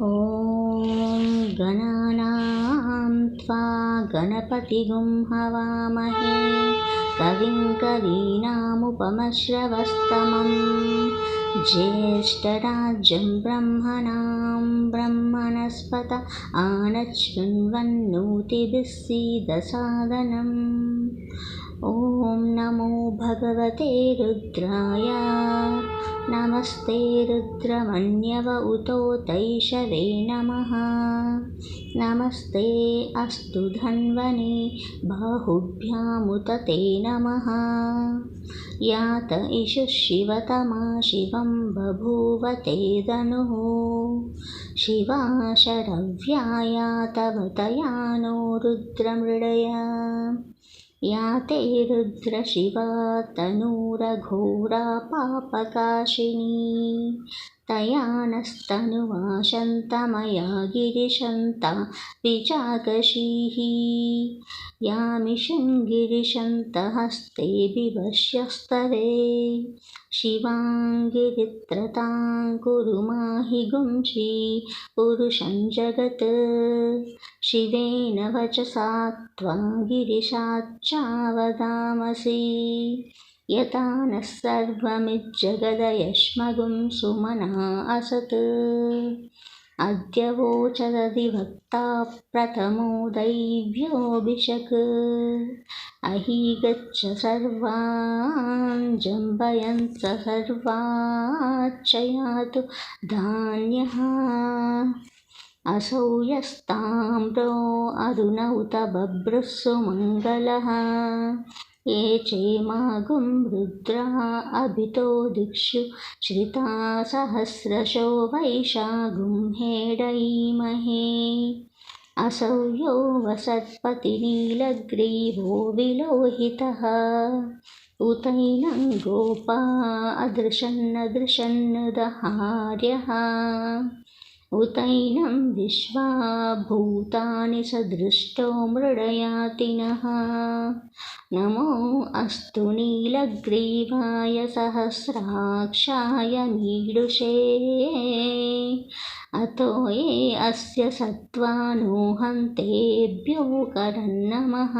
ॐ गणानां त्वा गणपतिगुं हवामहे कविं कवीनामुपमश्रवस्तमं ज्येष्ठराजं ब्रह्मणां ब्रह्मणस्पत आनशृण्वन्नोतिभिः सीदसादनम्। ॐ नमो भगवते रुद्राय नमस्ते रुद्रमन्यव उतो तैषवे नमः। नमस्ते अस्तु धन्वने बाहुभ्यामुत ते नमः। यात इषुः शिवतमा शिवं बभूव ते धनुः शिवा शरव्या तवतया नो रुद्रमृडया। या ते रुद्रशिवा तनूरघोरा पापकाशिनी तया नस्तनुवाशन्तमया गिरिशन्ता विचाकशीः। यामिषं गिरिशन्तहस्ते विवश्यस्तवे शिवां गिरित्रतां कुरु माहि गुंषि पुरुषं जगत्। शिवेन वचसा त्वा गिरिशाच्चावदामसि यथा नः सर्वमिज्जगदयश्मगुं सुमना असत्। अद्य वोचदधिवक्ता प्रथमो दैव्योऽभिषक् अहि गच्छ सर्वान् जम्बयन्त सर्वाच्च यातु धान्यः। असौ यस्ताम्रो अरुण उत बभ्रुः सुमङ्गलः ये चेमागुं रुद्रा अभितो दिक्षु श्रिता सहस्रशो वैशागुं हेडयीमहे। असौ यो वसत्पतिनीलग्रीवो विलोहितः उतैनं गोपा अदृशन्नदृशन्नदहार्यः उतैनं विश्वा भूतानि सदृष्टो मृडयातिनः। नमो अस्तु नीलग्रीवाय सहस्राक्षाय मीडुषे अतो ये अस्य सत्त्वानो हन्तेभ्यो करन्नमः।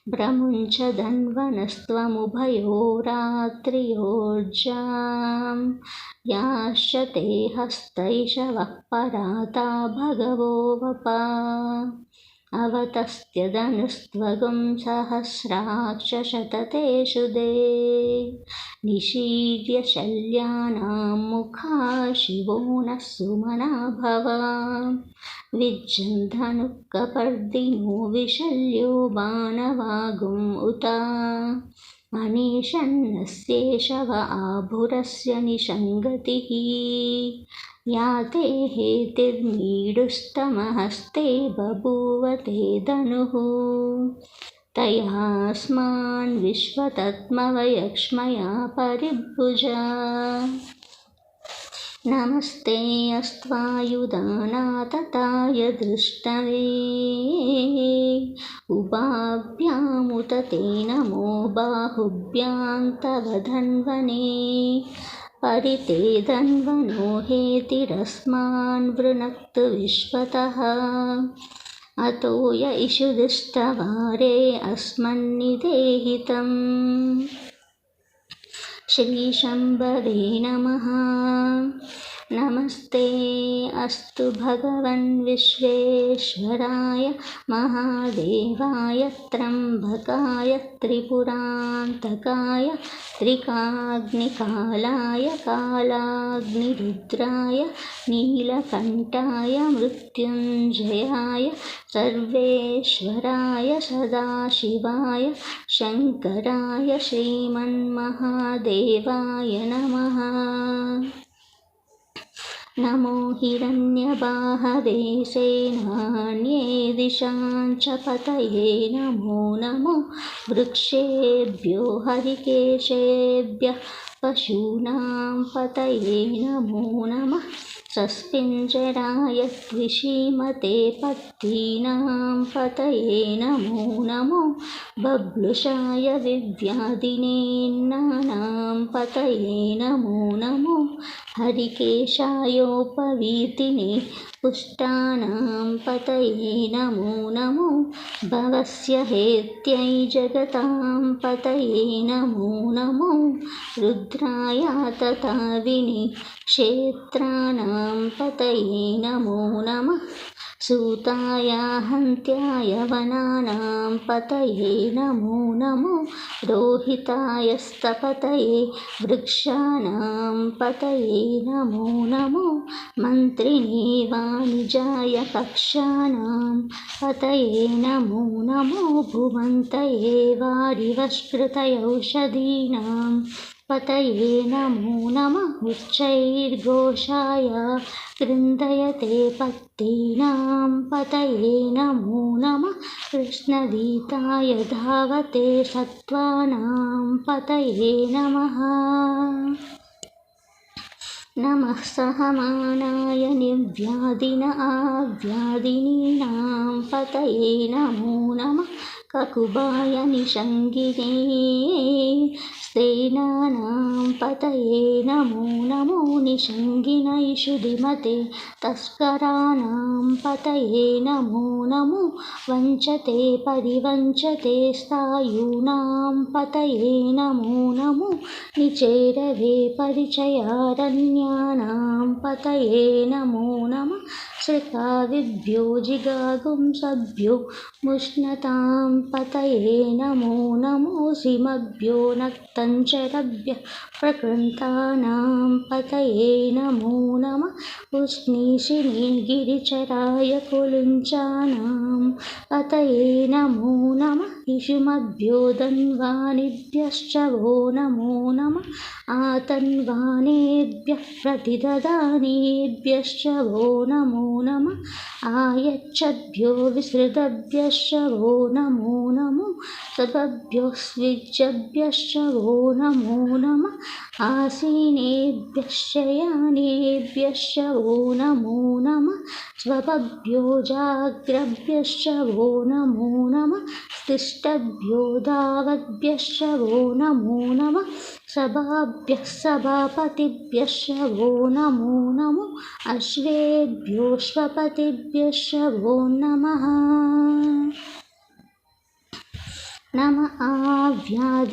भ्रमुञ्च धन्वनस्त्वमुभयोरात्रियोर्जां याश्च ते हस्तैषवः पराता भगवो वपा। अवतस्त्यदनुस्त्वगुं सहस्राक्ष शततेषु दे निशीर्य शल्यानां मुखा शिवो नः सुमना भव। विज्जन्धनुः कपर्दिनो विशल्यो बाणवागुम् उत अनेशन्नस्येषव आभुरस्य निषङ्गतिः। या ते हेतिर्मीडुस्तमहस्ते बभूव ते धनुः तयास्मान् विश्वतत्मवयक्ष्मया परिभुजा। नमस्ते अस्त्वायुधानातताय दृष्टवे उभाभ्यामुत ते नमो बाहुभ्यां तव धन्वने। परिते धन्वनो हेतिरस्मान् वृणक्तु विश्वतः अतो य इषुदुस्तवारे अस्मन्निदेहितम्। श्रीशम्भवे नमः। नमस्ते अस्तु भगवन् विश्वेश्वराय महादेवाय त्र्यम्बकाय त्रिपुरान्तकाय त्रिकाग्निकालाय कालाग्निरुद्राय नीलकण्ठाय मृत्युञ्जयाय सर्वेश्वराय सदाशिवाय शङ्कराय श्रीमन्महादेवाय नमः। नमो हिरण्यबाहवे सेनान्ये दिशाञ्च पतये नमो नमो वृक्षेभ्यो हरिकेशेभ्यः पशूनां पतये नमो नमः। सस्पिञ्जराय द्विषीमते पत्तीनां पतये नमो नमो बब्लुषाय विव्याधिनेन्नानां पतये नमो नमो हरिकेशायोपवीतिने पुष्टानां पतये नमो नमो भवस्य हेत्यै जगतां पतये नमो नमो रुद्राय तथा विनिक्षेत्राणां पतये नमो नमः सूताय हन्त्याय वनानां पतये नमो नमो रोहितायस्तपतये वृक्षाणां पतये नमो नमो मन्त्रिणे वाणिजाय कक्षाणां पतये नमो नमो भुवन्तये वारिवस्कृतयौषधीनां पतये नमो नमः उच्चैर्घोषाय कृन्दयते पत्तीनां पतये नमो नमः कृष्णगीताय धावते सत्त्वानां पतये नमः नमः सहमानाय निर्व्याधिन आव्याधिनीनां पतये नमो नमः ककुबाय निषङ्गिने सेनानां पतये नमो नमो निषङ्गिनैषुधिमते तस्कराणां पतये नमो नमो वञ्चते परिवञ्चते स्थायूनां पतये नमो नमो निचेरवे परिचयारण्यानां पतये नमो नमः श्रिकाविभ्यो जिगागुंसभ्यो मुष्णतां पतये नमो नमो सीमभ्यो नक्तञ्चरभ्यः प्रकृन्तानां पतये नमो नमः उष्णीषिणी गिरिचराय कुलुञ्चानां पतये नमो नमः इषुमभ्यो धन्वानिभ्यश्च वो नमो नमः आतन्वानेभ्यः प्रतिददानेभ्यश्च वो नमो नमः आयच्छद्भ्यो विसृतभ्यश्च वो नमो नमो सभभ्यो स्विज्जभ्यश्च वो नमो नमः आसीनेभ्यः शयानेभ्यश्च वो नमो नमः स्वभभ्यो जाग्रभ्यश्च वो नमो नमः तिष्ठभ्यो धावद्भ्यश्च वो नमो नमः सभाभ्यः सभापतिभ्यश्च वो नमो नमो अश्वेभ्योऽश्वपतिभ्यश्च वो नमः नम आव्याधिनीभ्यो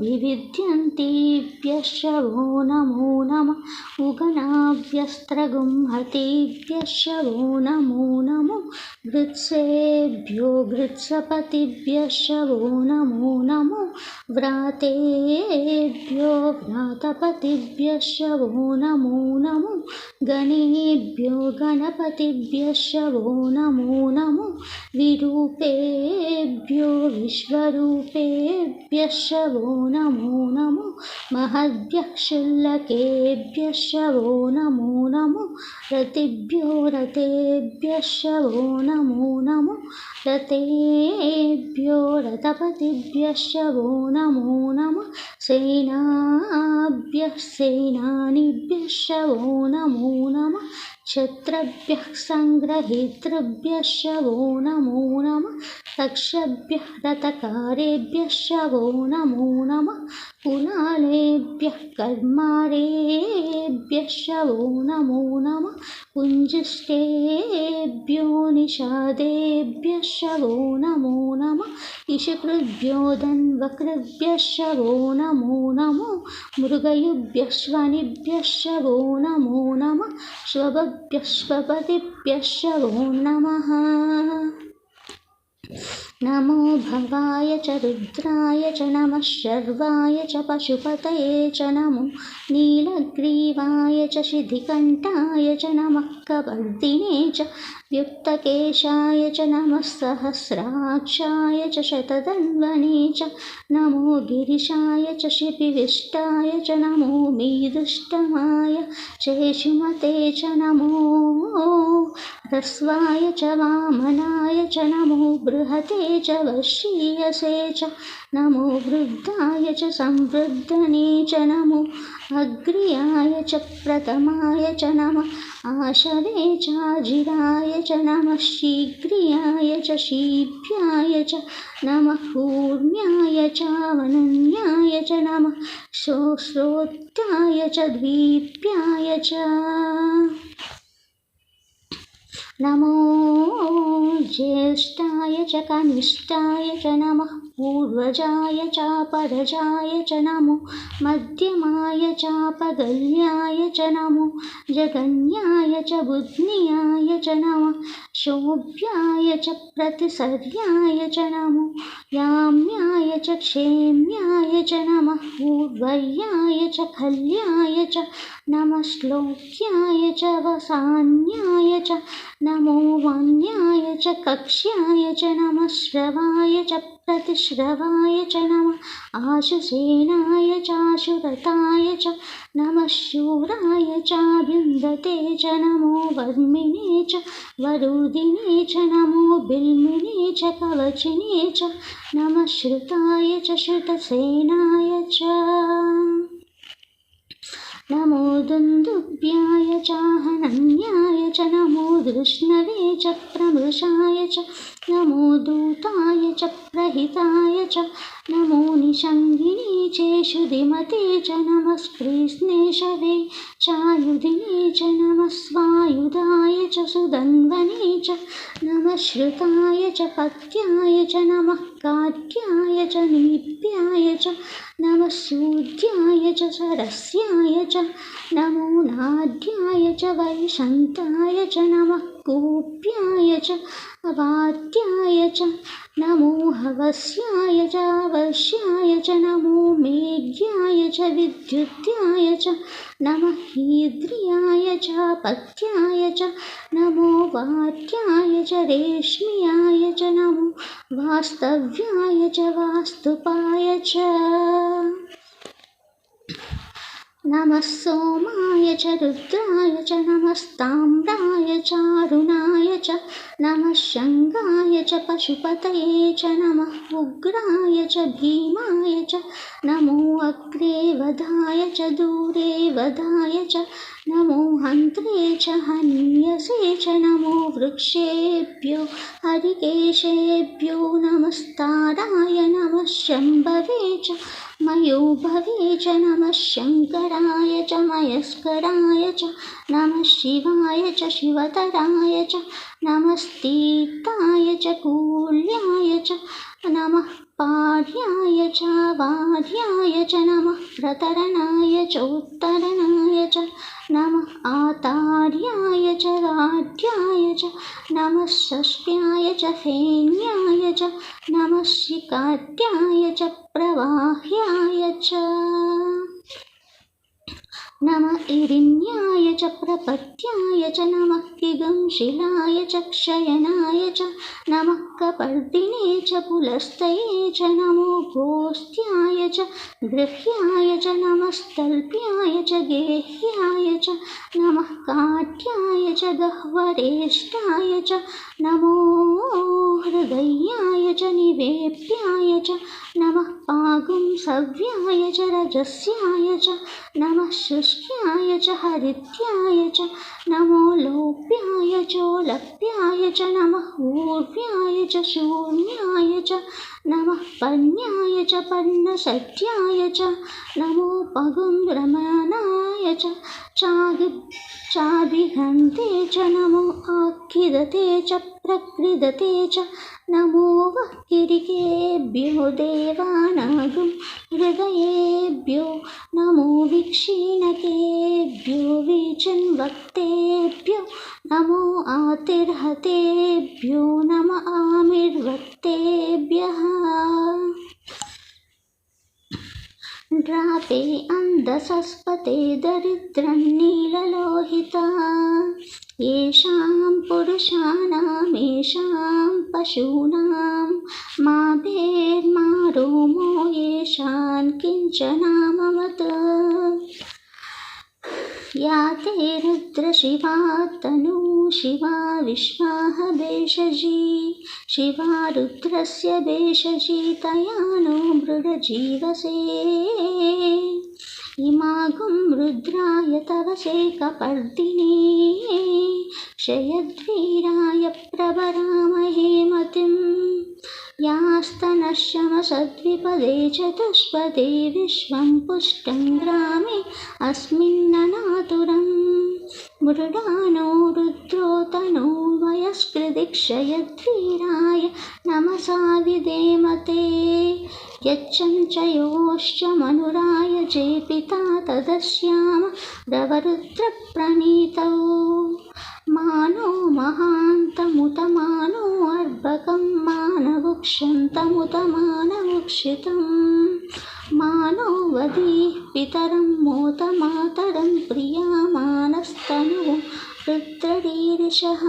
विविध्यन्तीभ्यश्च वो नमो नमः उगनाभ्यस्त्रगुंहतीभ्यश्च वो नमो नमो घृत्सेभ्यो घृत्सपतिभ्यश्च वो नमो नमो व्रातेभ्यो व्रातपतिभ्यश्च वो नमो नमो गणेभ्यो गणपतिभ्यश्च वो नमो नमो विरूपेभ्यो विश्वरूपेभ्यश्च वो नमो नमो महद्भ्यः शुल्लकेभ्यश्च वो नमो नमो रतिभ्यो रतेभ्यश्च वो नमो नमो रतेभ्यो रथपतिभ्यश्च वो नमो नमः सेनाभ्यः सेनानिभ्यश्च वो नमो नमः क्षत्रभ्यः सङ्ग्रहीतृभ्यश्च वो नमो नमः तक्षभ्यः रथकारेभ्यश्च वो नमो नमः कुलालेभ्यः कर्मारेभ्यश्च वो नमो नमः कुञ्जिष्टेभ्यो निषादेभ्यश्च वो नमो नमः इषकृभ्यो धन्वकृभ्यश्च वो नमो नमो मृगयुभ्यश्वनिभ्यश्च वो नमो नमः श्वभभ्यश्वपतिभ्यश्च वो नमः नमो भवाय च रुद्राय च नमः शर्वाय च पशुपतये च नमो नीलग्रीवाय च शिधिकण्ठाय च नमः कवर्दिने च व्युक्तकेशाय च नमः सहस्राक्षाय च शतधन्वने च नमो गिरिशाय च शिपिविष्टाय च नमो मीदुष्टमाय चेषुमते च नमो ह्रस्वाय च वामनाय च नमो बृहते च वश्यसे च नमो वृद्धाय च संवृद्धने च नमो अग्र्याय च प्रथमाय च नमः आशवे चाजिराय च नमः शीघ्रियाय च शीभ्याय च नमः कूर्म्याय च वनन्याय च नमः श्रोत्याय च द्वीप्याय च नमो ज्येष्ठाय च कनिष्ठाय च नमः पूर्वजाय च परजाय च नमो मध्यमाय च पगल्याय च नमो जगन्याय च बुध्न्याय च नमः शोभ्याय च प्रतिसर्याय च नमो याम्याय च क्षेम्याय च नमः पूर्वर्याय च खल्याय च नमः श्लोक्याय च वसान्याय च नमो वाण्याय च कक्ष्याय च नमः श्रवाय च प्रतिश्रवाय च नमः आशुसेनाय चाशुरताय च नमः शूराय चाभिन्दते च नमो वर्मिणे च वरुदिने च नमो बिल्मिने च कवचिने च नमः श्रुताय च श्रुतसेनाय च नमो दुन्दुभ्याय चाहनन्याय च नमो धृष्णवे च प्रमृषाय च नमो दूताय च प्रहिताय च नमो निषङ्गिने चेषुधिमते च नमः स्पृश्नेषवे चायुधिने च नमः स्वायुधाय च सुदन्वने च नमः श्रुताय च पत्याय च नमः काट्याय च नीप्याय च नमः सूर्याय च सरस्याय च नमो नाड्याय च वैशन्ताय च नमः कूप्याय च वात्याय च नमो हवस्याय च वश्याय च नमो मेघ्याय च विद्युत्याय च नमः हीद्रियाय च पत्याय च नमो वात्याय च रेश्म्याय च नमो वास्तव्याय च वास्तुपाय च नमः सोमाय च रुद्राय च नमस्ताम्राय चारुणाय च नमः शङ्गाय च पशुपतये च नमः उग्राय च भीमाय च नमो अग्रे वधाय च दूरे वधाय च नमो हन्त्रे च हन्यसे च नमो वृक्षेभ्यो हरिकेशेभ्यो नमस्ताराय नमः शम्भवे च मयोभवे च नमः शङ्कराय च मयस्कराय च नमः शिवाय च शिवतराय च नमस्तीर्थाय च कूल्याय च नमः पार्याय च वार्याय च नमः प्रतरणाय च उत्तरणाय च नमः आतार्याय च राढ्याय च नमः षष्ट्याय च फेन्याय च नमः शिकाट्याय च प्रवाह्याय च नमः इरिन्याय च प्रपत्याय च नमः किगंशिलाय च क्षयनाय च नमः कपर्दिने च पुलस्तये च नमो गोस्त्याय च गृह्याय च नमस्तल्प्याय च गेह्याय च नमः काट्याय च गह्वरेष्ठाय च नमो हृदयाय च निवेप्याय च नमः पागुंसव्याय च रजस्याय च नमः शुष्क्याय च हरित्याय च नमो लोप्याय चोलप्याय च नमः ऊर्व्याय च शून्याय च नमः पन्याय च पर्णसत्याय च नमो पगुंभ्रमणाय च चाभिघन्ते च नमो आखिदते च प्रकृदते च नमो वह्किरिकेभ्यो देवानागं हृदयेभ्यो नमो विक्षीणकेभ्यो विचिन्वक्तेभ्यो नमो आतिर्हतेभ्यो नम आमिर्वक्तेभ्यः ड्रापे अन्धसस्पते दरिद्रन्नीललोहिता येषां पुरुषाणामेषां पशूनां मा भेर्मा रोमो येषान् किञ्चनामवत् या ते रुद्रशिवा तनू शिवा विश्वाह भेषजी शिवा रुद्रस्य भेषजी तया नो मृडजीवसे इमागुं रुद्राय तवसे कपर्दिने शयद्वीराय प्रवरामहे मतिं यास्तनश्यमसद्विपदे चतुष्पदे विश्वं पुष्टं ग्रामे अस्मिन्ननातुरं मृडानो रुद्रो तनो वयस्कृदिक्षयद्वीराय नमसा विधेमते यच्चञ्चयोश्च मनुराय जेपिता तदस्याम रवरुद्रप्रणीतौ मानो महान्तमुत मानो अर्भकं मानवुक्षन्तमुत मानवुक्षितं मानो वधीः पितरं मोत मातरं प्रियामानस्तनुः रुद्ररीरिषः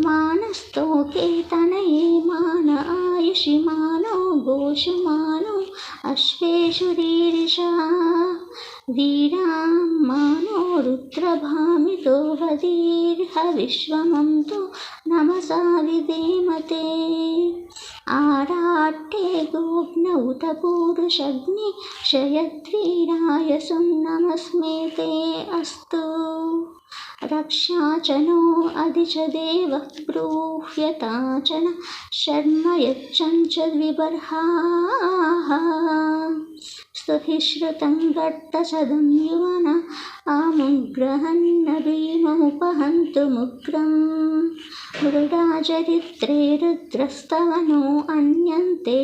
मानस्तोके तनये मान आयुषि मानो गोषु मानो अश्वेषु रीरिषः वीरां मानो रुद्रभामितो वदीर्हविश्वमन्तो नमसा विधेमते आराट्टे गोघ्न उत पूरुषग्नि शयद्वीराय सुन्नमस्मे ते अस्तु रक्षा च नो अधि च देवः ब्रूह्यता च न शर्म यच्चञ्च द्विबर्हाः स्तुहि श्रुतं गर्तसदं युवन आमुग्रहन्न भीममुपहन्तुमुग्रं मृडाचरित्रे रुद्रस्तवनो अन्यन्ते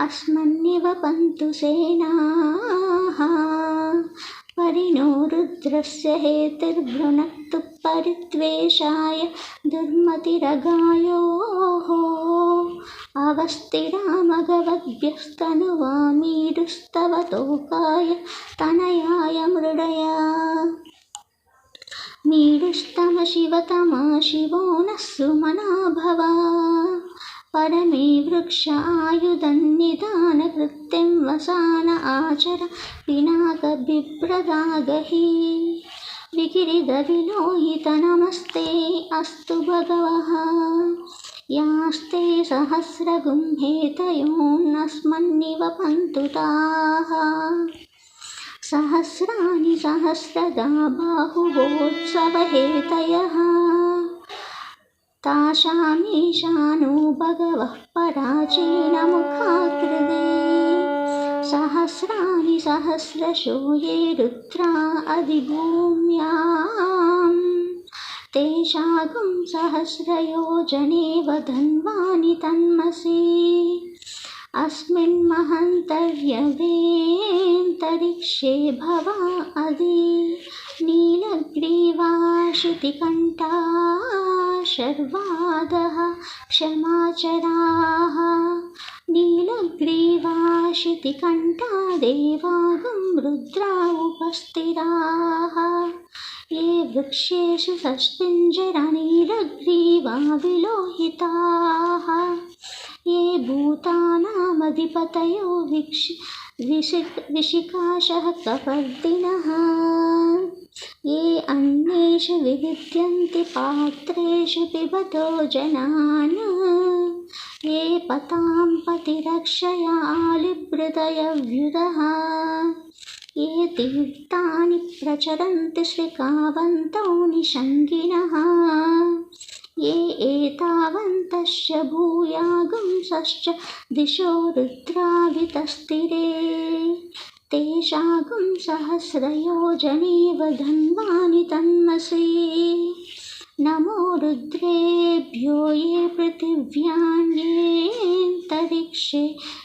अस्मन्निवपन्तु सेनाः परिणो रुद्रस्य हेतिर्भृनक्तु परित्वेषाय दुर्मतिरगायोः अवस्थिरामगवद्भ्यस्तनुवामीडुस्तवतोकाय तनयाय मृडया मीडुस्तम शिवतमा शिवो नः सुमना भवा परमे वृक्ष आयुधन्निदानकृत्यं वसान आचर पिनाकबिभ्रदागहि विकिरिदविलोहित नमस्ते अस्तु भगवः यास्ते सहस्रगुंहेतयोन्नस्मन्निवपन्तु ताः सहस्राणि सहस्रदा बाहुवोत्सवहेतयः तासामीशानो भगवः पराचीनमुखाकृते सहस्राणि सहस्रशो ये रुद्रा अधिभूम्यां तेषागुं सहस्रयोजनेव धन्वानि तन्मसि अस्मिन् महन्तर्यवेऽन्तरिक्षे भवा अधि नीलग्रीवाशितिकण्ठा शर्वादः क्षमाचराः नीलग्रीवाशितिकण्ठा देवागुं रुद्रा उपस्थिराः ये वृक्षेषु सस्पिञ्जरनीलग्रीवा विलोहिताः ये भूतानामधिपतयो विशिकाशः कपर्दिनः ये अन्येषु विविद्यन्ति पात्रेषु पिबतो जनान् ये पतां पतिरक्षया आलिभृतयव्युधः ये तीर्थानि प्रचरन्ति श्रिकावन्तौ निषङ्गिनः ये एतावन्तश्च भूयागुंसश्च दिशो रुद्रावितस्तिरे तेषागुं सहस्रयोजनेव धन्वानि तन्मसि नमो रुद्रेभ्यो ये पृथिव्यान्येऽन्तरिक्षे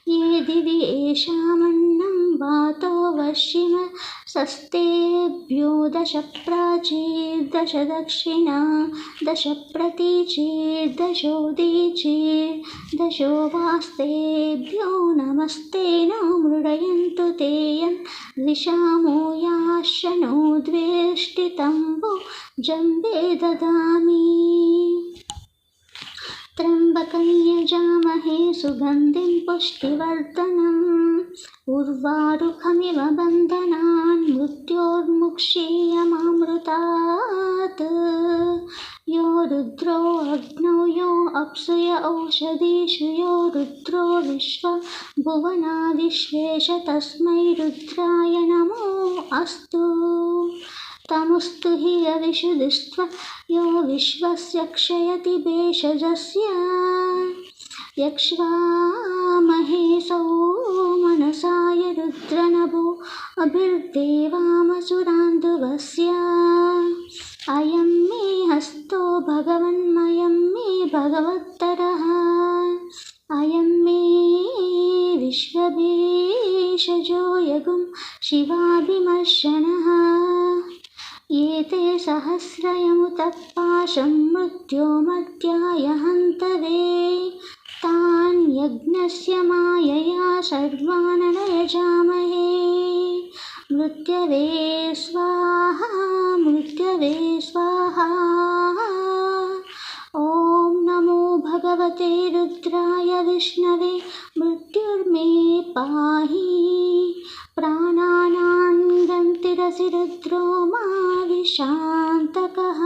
ये दिवि येषामन्नं वातो वशिम सस्तेभ्यो दश प्राचीर्दश दक्षिणा दश प्रतीचीर्दशोदीचीर्दशो वास्तेभ्यो नमस्ते नो मृडयन्तु ते यन् विशामो याश्च नो द्वेष्टितम्बो जम्बे ददामि त्र्यम्बकं त्र्यम्बकं सुगन्धिं पुष्टिवर्धनम् उर्वारुकमिव बन्धनान् मृत्योर्मुक्षीयमामृतात् यो रुद्रो अग्नौ यो अप्सुय औषधीषु यो रुद्रो विश्वभुवनादिष्वेश तस्मै रुद्राय नमो अस्तु तमुस्तु हि यविषुदिस्त्वा यो विश्वस्य क्षयति भेषजस्य यक्ष्वामहे सौमनसाय रुद्रनभो अभिर्देवामसुरान्धुवस्य अयं मे हस्तो भगवन्मयं मे भगवत्तरः अयं मे विश्वभेषजो यगुं शिवाभिमर्शनः एते सहस्रयमुतत्पाशं मृत्योमध्याय हन्तवे तान् यज्ञस्य मायया सर्वानयजामहे मृत्यवे स्वाहा मृत्यवे स्वाहा ॐ नमो भगवते रुद्राय विष्णवे मृत्युर्मे पाहि प्राणानां गन्तिरसि रुद्रो मा विशान्तकः।